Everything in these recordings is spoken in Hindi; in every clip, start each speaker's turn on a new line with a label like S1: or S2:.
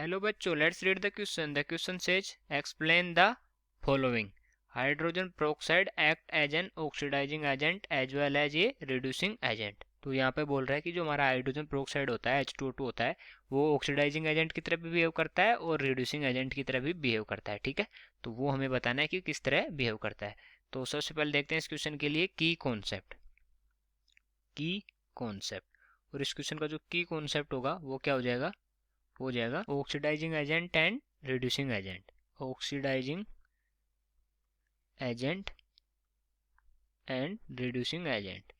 S1: हेलो बच्चों, let's read the question. The question says explain the following. Hydrogen peroxide act as an oxidizing agent as well as a reducing agent. तो यहाँ पे बोल रहा है कि जो हमारा हाइड्रोजन पेरोक्साइड होता है H2O2 होता है वो ऑक्सीडाइजिंग एजेंट की तरह भी बिहेव करता है और रिड्यूसिंग एजेंट की तरह भी बिहेव करता है. ठीक है, तो वो हमें बताना है कि किस तरह बिहेव करता है. तो सबसे पहले देखते हैं इस क्वेश्चन के लिए की कॉन्सेप्ट. और इस क्वेश्चन का जो की कॉन्सेप्ट होगा वो क्या हो जाएगा oxidizing agent and reducing agent. Oxidizing agent and reducing agent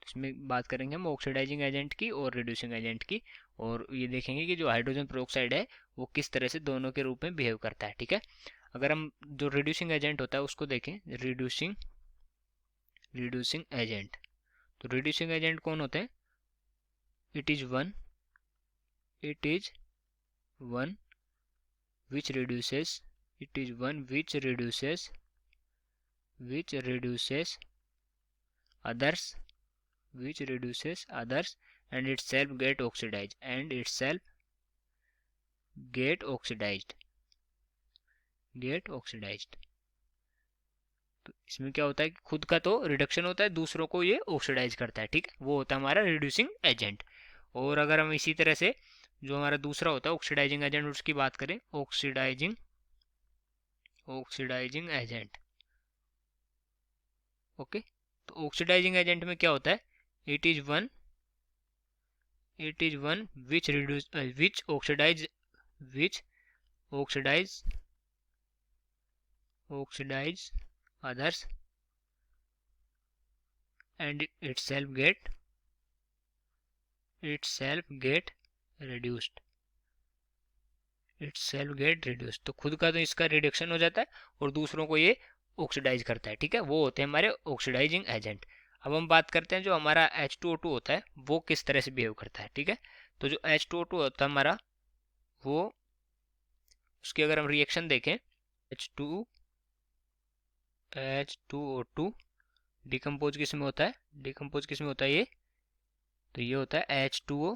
S1: इसमें बात करेंगे हम ऑक्सीडाइजिंग एजेंट की और रिड्यूसिंग एजेंट की. और ये देखेंगे कि जो हाइड्रोजन पेरोक्साइड है वो किस तरह से दोनों के रूप में बिहेव करता है. ठीक है, अगर हम जो रिड्यूसिंग एजेंट होता है उसको देखें, रिड्यूसिंग एजेंट. तो रिड्यूसिंग एजेंट कौन होते हैं? It is one which reduces others and itself get oxidized. तो इसमें क्या होता है कि खुद का तो रिडक्शन होता है, दूसरों को ये ऑक्सीडाइज करता है. ठीक है, वो होता है हमारा रिड्यूसिंग एजेंट. और अगर हम इसी तरह से जो हमारा दूसरा होता है ऑक्सीडाइजिंग एजेंट उसकी बात करें, ऑक्सीडाइजिंग एजेंट. ओके, तो ऑक्सीडाइजिंग एजेंट में क्या होता है? It is one which oxidize others and itself get reduced. तो खुद का तो इसका रिडक्शन हो जाता है और दूसरों को ये ऑक्सीडाइज करता है. ठीक है, वो होते हैं हमारे ऑक्सीडाइजिंग एजेंट. अब हम बात करते हैं जो हमारा H2O2 होता है वो किस तरह से बिहेव करता है. ठीक है, तो जो H2O2 होता है हमारा वो उसकी अगर हम रिएक्शन देखें, H2O2 डिकम्पोज किस में होता है? ये तो ये होता है H2O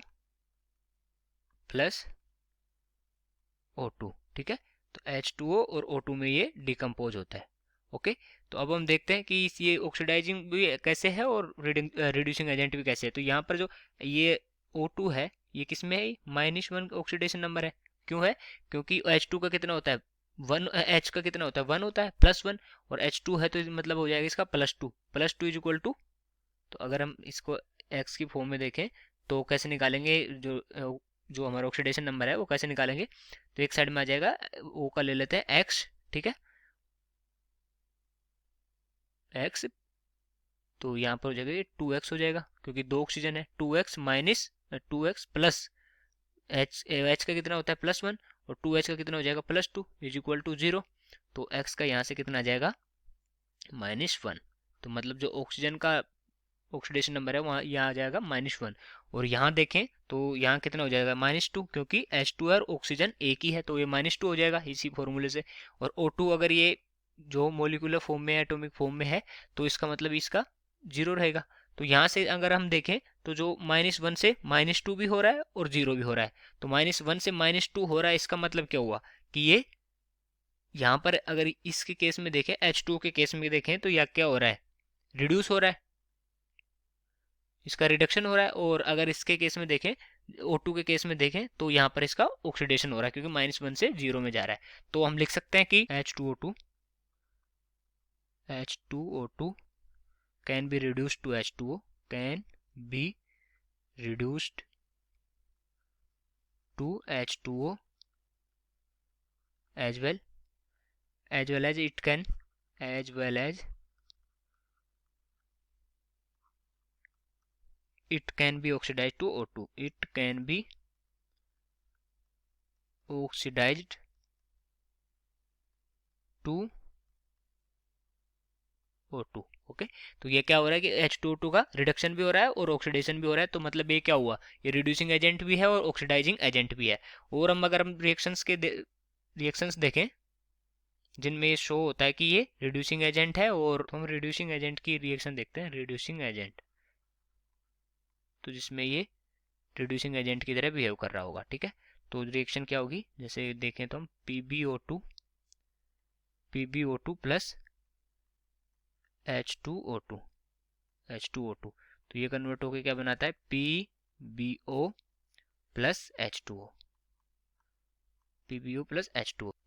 S1: प्लस O2. ठीक है, तो H2O और O2 में ये डिकम्पोज होता है. ओके, तो अब हम देखते हैं कि ये ऑक्सीडाइजिंग भी कैसे है और रिड्यूसिंग एजेंट भी कैसे है. तो यहाँ पर जो ये O2 है ये किस में है? -1 ऑक्सीडेशन नंबर है. क्यों है? क्योंकि H2 का कितना होता है? H का कितना होता है? 1 होता है, +1. और H2 है तो मतलब हो जाएगा इसका +2 इज इक्वल टू. तो अगर हम इसको x की फॉर्म में देखें तो कैसे निकालेंगे जो हमारा ऑक्सीडेशन नंबर है वो कैसे निकालेंगे? तो एक साइड में आ जाएगा, O का ले लेते हैं x. ठीक है, x, तो यहाँ पर हो जाएगा ये 2x हो जाएगा क्योंकि 2 ऑक्सीजन है. 2x प्लस H का कितना होता है? +1 और 2H का कितना हो जाएगा? +2 इज इक्वल टू 0. तो x का यहाँ से कितना आ जाएगा? -1. तो मतलब जो ऑक्सीजन का ऑक्सीडेशन नंबर है वहाँ यहाँ आ जाएगा -1. और यहाँ देखें तो यहाँ कितना हो जाएगा? -2 क्योंकि H2 और ऑक्सीजन एक ही है तो ये -2 हो जाएगा इसी फॉर्मूले से. और O2 अगर ये जो मोलिकुलर फॉर्म में एटॉमिक फॉर्म में है तो इसका मतलब इसका 0 रहेगा. तो यहाँ से अगर हम देखें तो जो -1 से -2 भी हो रहा है और 0 भी हो रहा है. तो -1 से -2 हो रहा है, इसका मतलब क्या हुआ कि ये यहाँ पर अगर इसके केस में देखें, H2 के केस में देखें तो यह क्या हो रहा है? रिड्यूस हो रहा है, इसका रिडक्शन हो रहा है. और अगर इसके केस में देखें, O2 के केस में देखें तो यहाँ पर इसका ऑक्सीडेशन हो रहा है क्योंकि -1 से 0 में जा रहा है. तो हम लिख सकते हैं कि H2O2 can be reduced to H2O as well as it can be oxidized to O2. It can be oxidized to O2. Okay, तो ये क्या हो रहा है कि H2O2 का रिडक्शन भी हो रहा है और ऑक्सीडेशन भी हो रहा है. तो मतलब ये क्या हुआ? ये रिड्यूसिंग एजेंट भी है और ऑक्सीडाइजिंग एजेंट भी है. और अगर हम रिएक्शंस देखें जिनमें ये शो होता है कि ये रिड्यूसिंग एजेंट है, और तो हम रिड्यूसिंग एजेंट की रिएक्शन देखते हैं. रिड्यूसिंग एजेंट तो जिसमें ये रिड्यूसिंग एजेंट की तरह बिहेव कर रहा होगा, ठीक है। तो रिएक्शन क्या होगी, जैसे देखें तो हम PbO2 प्लस H2O2 तो ये कन्वर्ट होकर क्या बनाता है, PbO plus H2O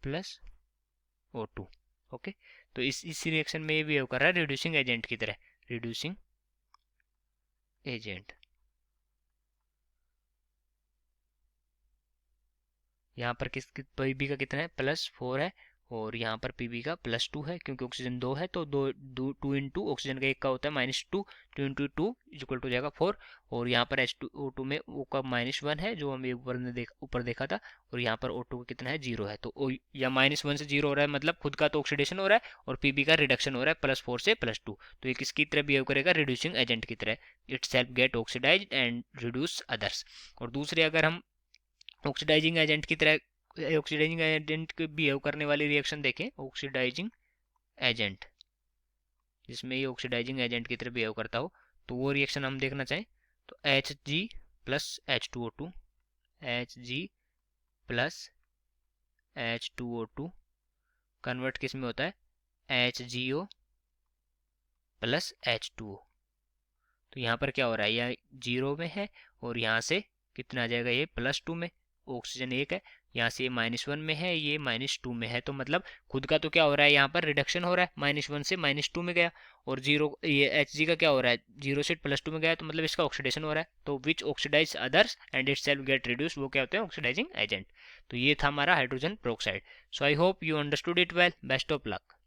S1: plus O2। Okay, तो इस रिएक्शन में ये बिहेव कर रहा है रिड्यूसिंग एजेंट की तरह, रिड्यूसिंग एजेंट। यहाँ पर पीबी का कितना है, +4 है, और यहाँ पर पीबी का +2 है, क्योंकि ऑक्सीजन 2 है तो 2 इंटू ऑक्सीजन का 1 का होता है -2, 2 इंटू 2 इक्वल टू जाएगा 4, और यहाँ पर H2O2 में O का -1 है जो हम ऊपर देखा था, और यहाँ पर O2 का कितना है, 0 है। तो या -1 से 0 हो रहा है, मतलब खुद का तो ऑक्सीडेशन हो रहा है और पीबी का रिडक्शन हो रहा है +4 से +2। तो ये किसकी तरह बिहेव करेगा, रिड्यूसिंग एजेंट की तरह, itself get oxidize and reduce others. और दूसरे अगर हम ऑक्सीडाइजिंग एजेंट की तरह ऑक्सीडाइजिंग एजेंट के बिहेव करने वाली रिएक्शन देखें, ऑक्सीडाइजिंग एजेंट जिसमें ये ऑक्सीडाइजिंग एजेंट की तरह बिहेव करता हो, तो वो रिएक्शन हम देखना चाहें तो Hg plus H2O2 Hg plus H2O2 convert किस में होता है, HgO प्लस H2O। तो यहाँ पर क्या हो रहा है, यह 0 में है और यहाँ से कितना आ जाएगा, ये +2 में, ऑक्सीजन 1 है, यहाँ से ये -1 में है, ये -2 में है, तो मतलब खुद का तो क्या हो रहा है, यहाँ पर रिडक्शन हो रहा है, -1 से -2 में गया, और 0 ये Hg का क्या हो रहा है, 0 से +2 में गया, तो मतलब इसका ऑक्सीडेशन हो रहा है, तो which oxidise others and itself get reduce, वो क्या होते हैं, ऑक्सीडाइजिंग एजेंट। तो ये था हमारा hydrogen peroxide. So I hope you understood it well, best of luck.